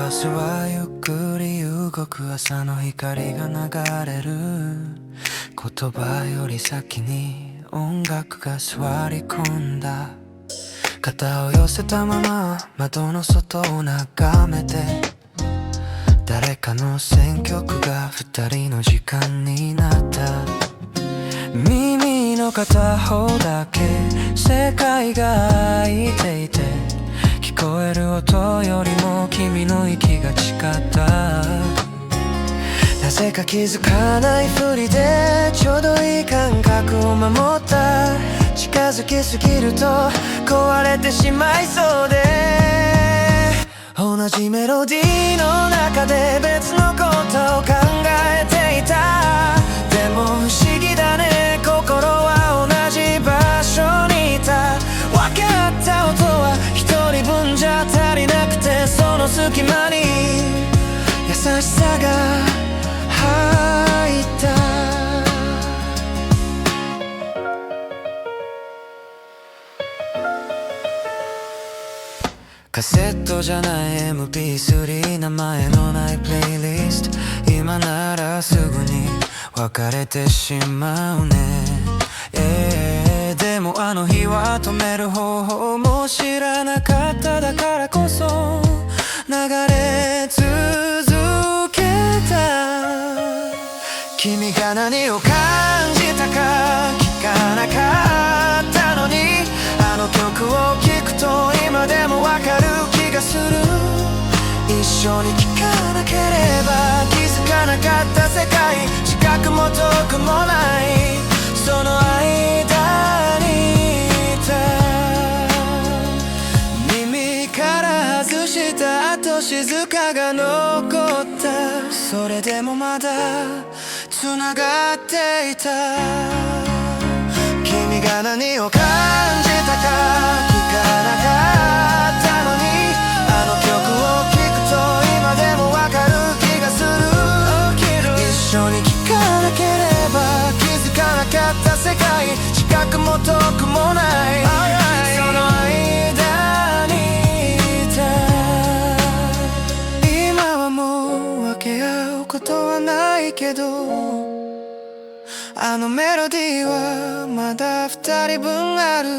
バスはゆっくり動く朝の光が流れる。言葉より先に音楽が座り込んだ。肩を寄せたまま窓の外を眺めて、誰かの選曲が二人の時間になった。耳の片方だけ世界が開いていて、聞こえる音よりも君の息が近かった。なぜか気づかないふりでちょうどいい感覚を守った。近づきすぎると壊れてしまいそうで、同じメロディーの中で別のことを考えていた。でも不思議だね、心は同じ場所にいた。分かった音は一人分じゃ足りなくて、その隙間に優しさが入った。カセットじゃない MP3、 名前のないプレイリスト。今ならすぐに別れてしまうね、でもあの日は止める方法も知らなかった。だからこそ流れ続けた。君が何を感じたか聞かなかったのに、あの曲を聴くと今でもわかる気がする。一緒に聴かなければ気づかなかった世界、近くも遠くもないその間にいた。耳から外した後静かが残った。それでもまだ繋がっていた。君が何を感じたか聞かなかったのに、あの曲を聴くと今でもわかる気がする。一緒に聴かなければ気づかなかった世界、近くも遠くもないその間にいた。今はもう分け合うことはないけど、あのメロディーはまだ二人分ある。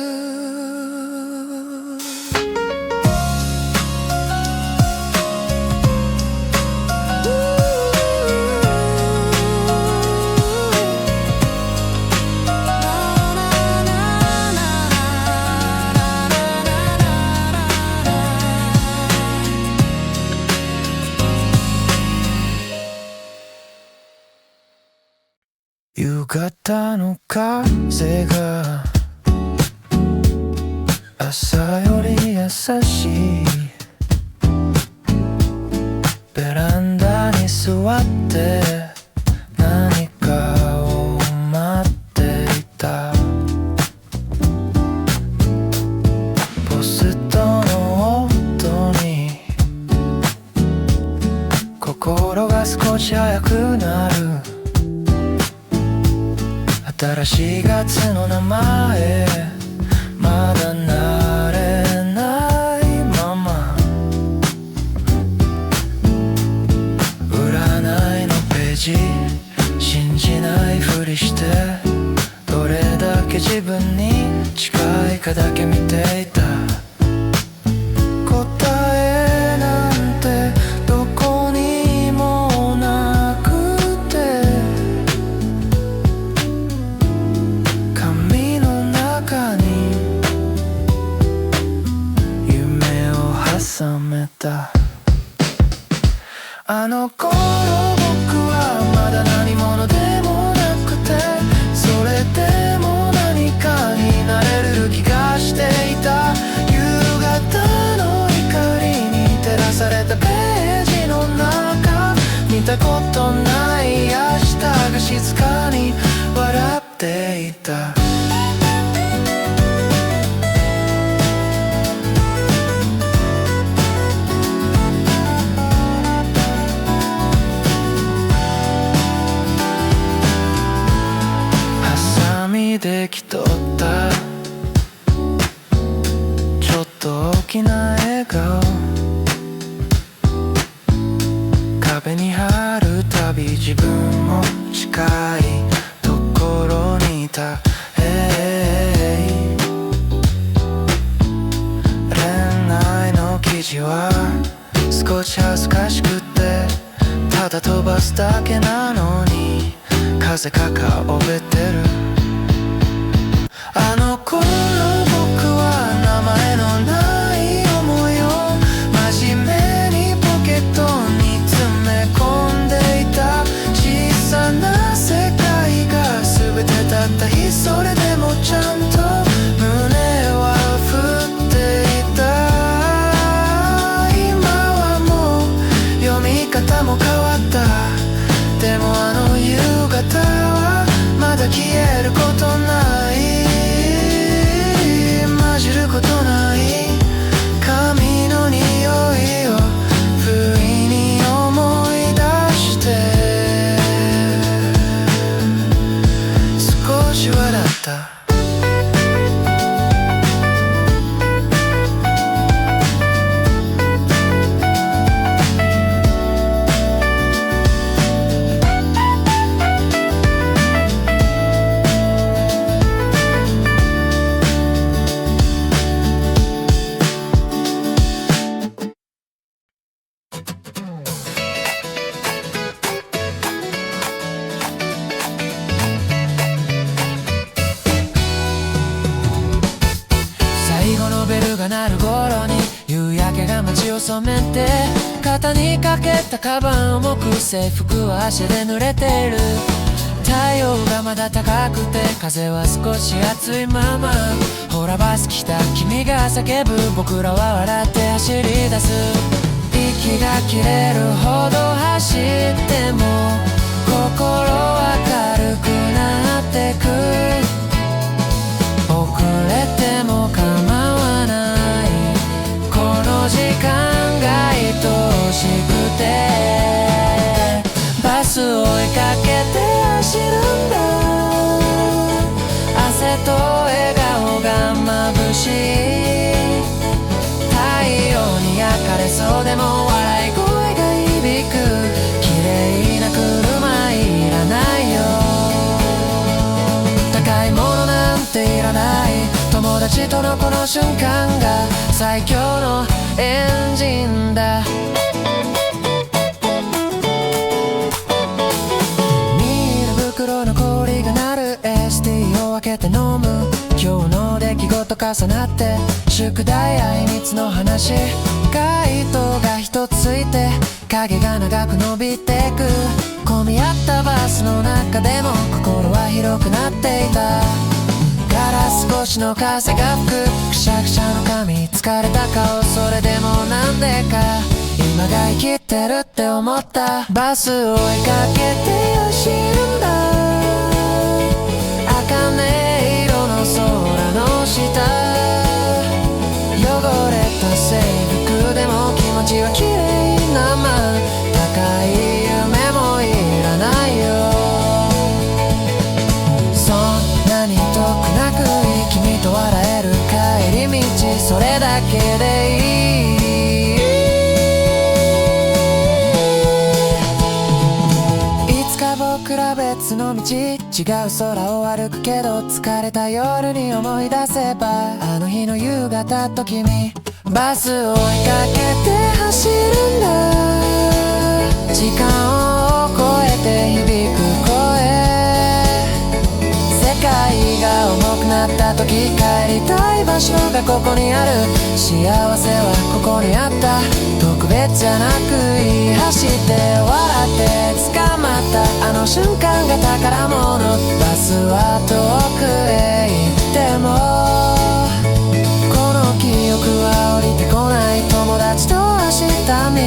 夕方の風が朝より優しい。ベランダに座って何かを待っていた。ポストの音に心が少し早くなる。新しい月の名前まだ慣れないまま、占いのページ信じないふりして、どれだけ自分に近いかだけ見ていた。答えなんてどこにもなくて、髪の中に夢を挟めた。あの頃僕はまだ何者でもなくて、それでも何かになれる気がしていた。び自分も近いところにいた、恋愛の記事は少し恥ずかしくてただ飛ばすだけなのに風が顔べてる。あの頃の僕は名前のない思いを真面目にポケットに詰め込んでいた。小さな世界が全てだった日、それでもちゃんと胸は振っていた。今はもう読み方も変わった。でもあの夕方はまだ消えることない、混じることない髪の匂いを不意に思い出して少し笑った。最後のベルが鳴る頃に夕焼けが街を染めて、肩にかけたカバン重く制服は汗で濡れてる。太陽がまだ高くて風は少し暑いまま、ほらバス来た君が叫ぶ、僕らは笑って走り出す。息が切れるほど走っても心は軽くなってく。遅れても構わない、この時間が愛しくてバス追いかけて走るんだ。汗と笑顔が眩しい、太陽に焼かれそうでも笑い声が響く。綺麗な車いらないよ、高いものなんていらない、友達とのこの瞬間が最強のエンジンだ。ビール袋の氷が鳴る ST を開けて飲む。今日の出来事重なって宿題あいみつの話、街灯が一つついて影が長く伸びてく。混み合ったバスの中でも心は広くなっていた。ガラス越しの風が吹く、くしゃくしゃの髪疲れた顔、それでもなんでか今が生きてるって思った。バス追いかけて走るんだ、茜色の空の下、汚れた制服でも気持ちは綺麗なまま、高い夢もいらないよ、そんなに遠くなく君と笑える帰り道、それだけでいい。いつか僕ら別の道、違う空を歩くけど疲れた夜に思い出せば、あの日の夕方と君、バス追いかけて走るんだ。時間を超えて響く声、世界が重くなった時帰りたい場所がここにある。幸せはここにあった、特別じゃなくいい、走って笑って捕まったあの瞬間が宝物。バスは遠くへ行ってもこの記憶は降りてこない、友達と走った道、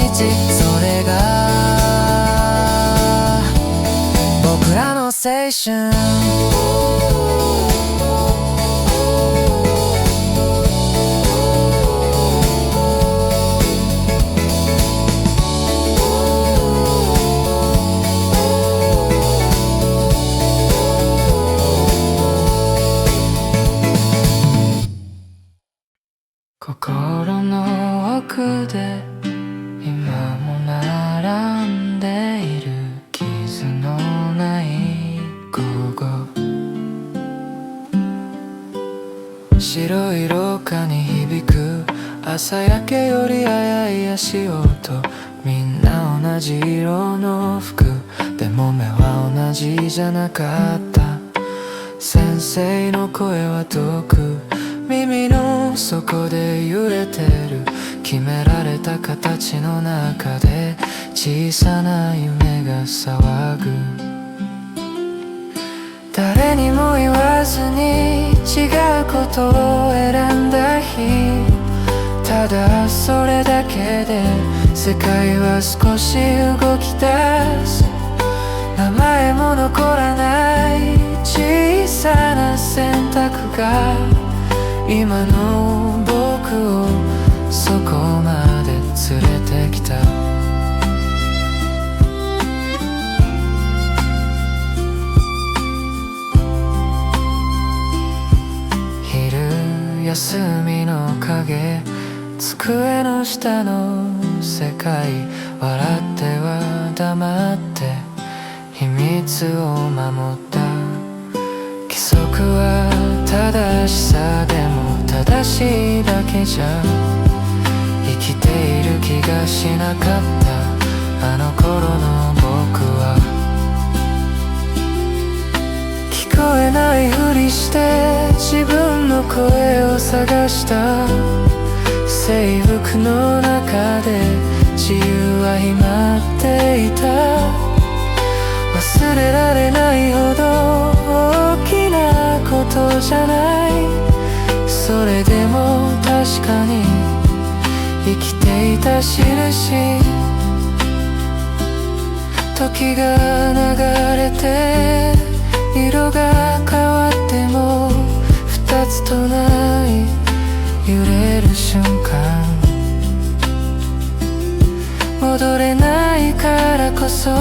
それが僕らの青春。心の奥で今も並んでいる傷白い廊下に響く朝焼けより早い足音、みんな同じ色の服でも目は同じじゃなかった。先生の声は遠く耳の底で揺れてる。決められた形の中で小さな夢が騒ぐ。誰にも言わずに違うことを選んだ日、ただそれだけで世界は少し動き出す。名前も残らない小さな選択が今の僕をそこまで連れてきた。昼休みの影、机の下の世界、笑っては黙って秘密を守った。規則は正しさでも正しいだけじゃ生きている気がしなかった。あの頃の僕は聞こえないふりして自分の声を探した。制服の中で自由は秘まっていた。忘れられないほど大きなことじゃない。それでも確かに生きていた印。時が流れて色が変わっても二つとない揺れる瞬間。戻れないからこそ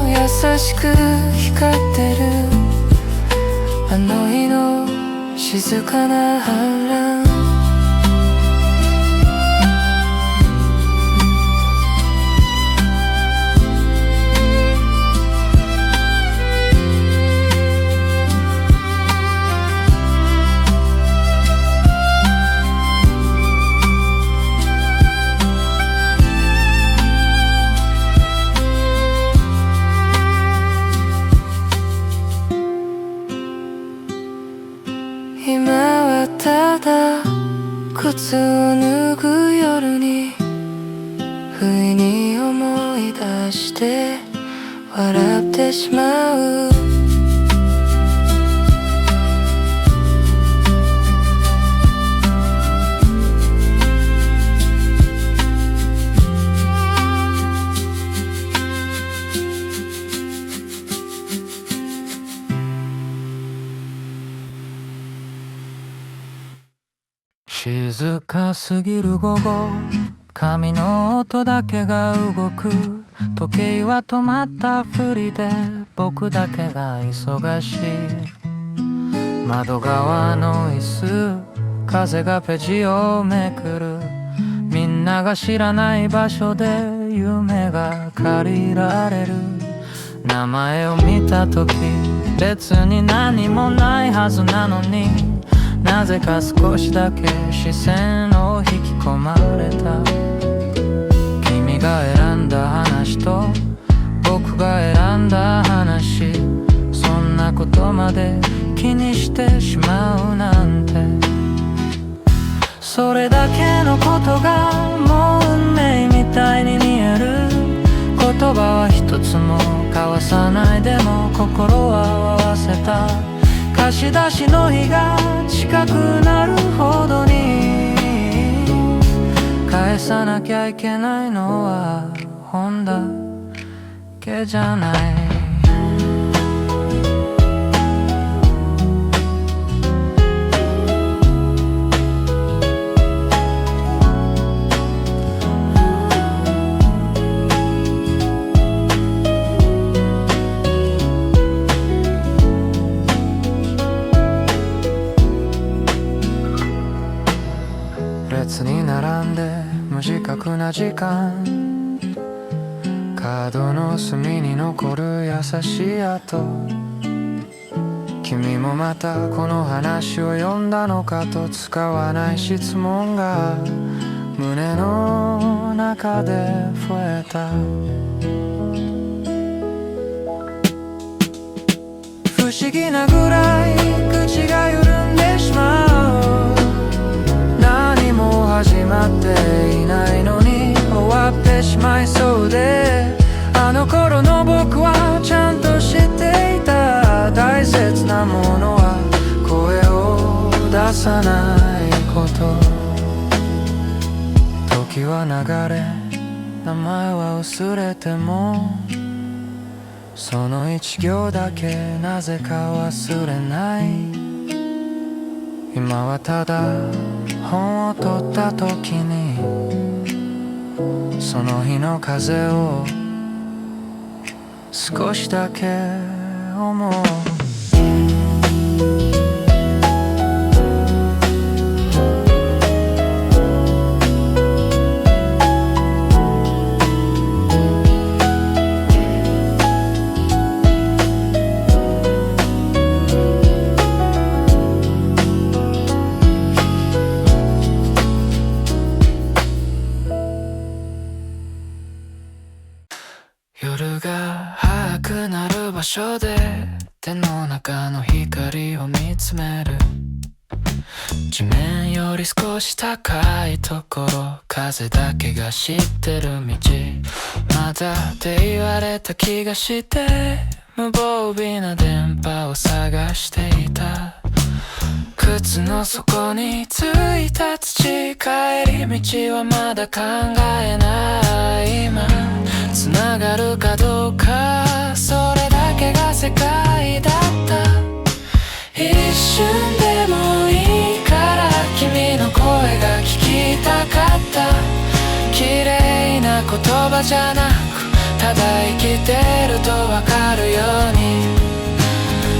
優しく光ってるあの日の静かな反乱。今はただ靴を脱ぐ夜に不意に思い出して笑ってしまう。静かすぎる午後、髪の音だけが動く。時計は止まったふりで僕だけが忙しい。窓側の椅子、風がページをめくる。みんなが知らない場所で夢が借りられる。名前を見た時別に何もないはずなのに、なぜか少しだけ視線を引き込まれた。君が選んだ話と僕が選んだ話、そんなことまで気にしてしまうなんて。それだけのことがもう運命みたいに見える。言葉は一つも交わさないでも心は合わせた。貸し出しの日が近くなるほどに返さなきゃいけないのは本だけじゃない。列に並んで無自覚な時間、角の隅に残る優しい跡。昨君もまたこの話を読んだのかと使わない質問が胸の中で増えた。不思議なぐらい口が緩んでしまう。何も始まっていないのに終わってしまいそうで、あの頃の僕はちゃんと知っていた。大切なものは声を出さないこと。時は流れ、名前は薄れても、その一行だけなぜか忘れない。今はただ本を取った時にその日の風を少しだけ思う。夜が早くなる場所で手の中の光を見つめる。地面より少し高いところ、風だけが知ってる道。まだって言われた気がして無防備な電波を探していた。靴の底についた土、帰り道はまだ考えない。今繋がるかどうか、それだけが世界だった。一瞬でもいいから君の声が聞きたかった。綺麗な言葉じゃなく、ただ生きてるとわかるように。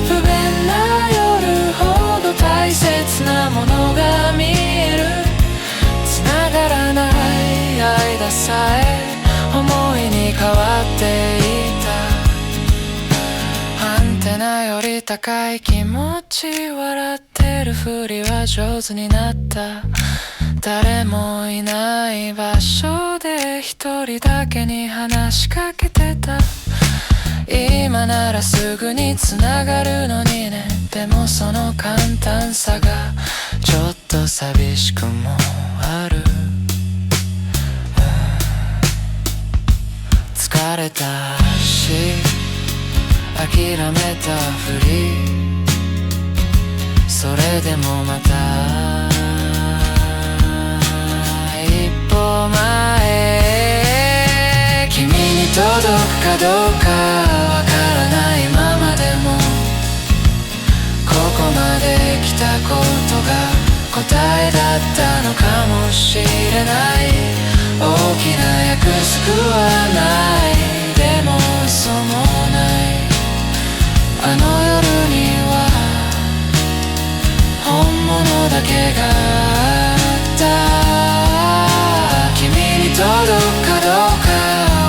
不便な夜ほど大切なものが見える。繋がらない間さえ思いに変わっていた。アンテナより高い気持ち、笑ってるふりは上手になった。誰もいない場所で一人だけに話しかけてた。今ならすぐに繋がるのにね。でもその簡単さがちょっと寂しくもある。疲れたし諦めたふり、それでもまた一歩前。君に届くかどうかわからないままでも、ここまで来たことが答えだったのかもしれない。大きな約束はない、でも嘘もない。あの夜には本物だけがあった。君に届くかどうか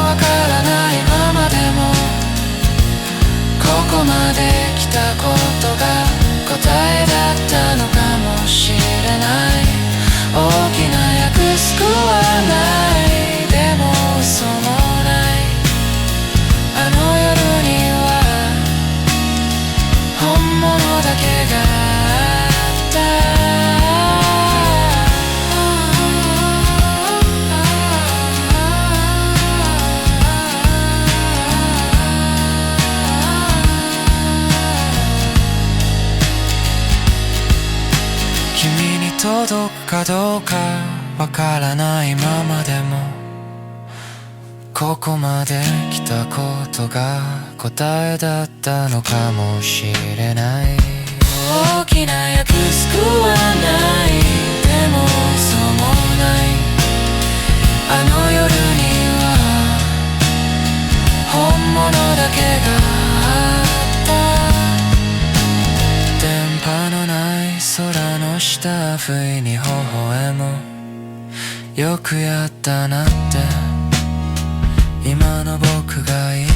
わからないままでも、ここまで来たことが答えだったのかもしれない。大きな約束はない、でも嘘もない。あの夜には本物だけがあった。君に届くかどうかわからないままでも、ここまで来たことが答えだったのかもしれない。大きな約束はない、でも嘘もない。あの夜には本物だけがあった。電波のない空の下、不意に微笑む。よくやったなって今の僕が言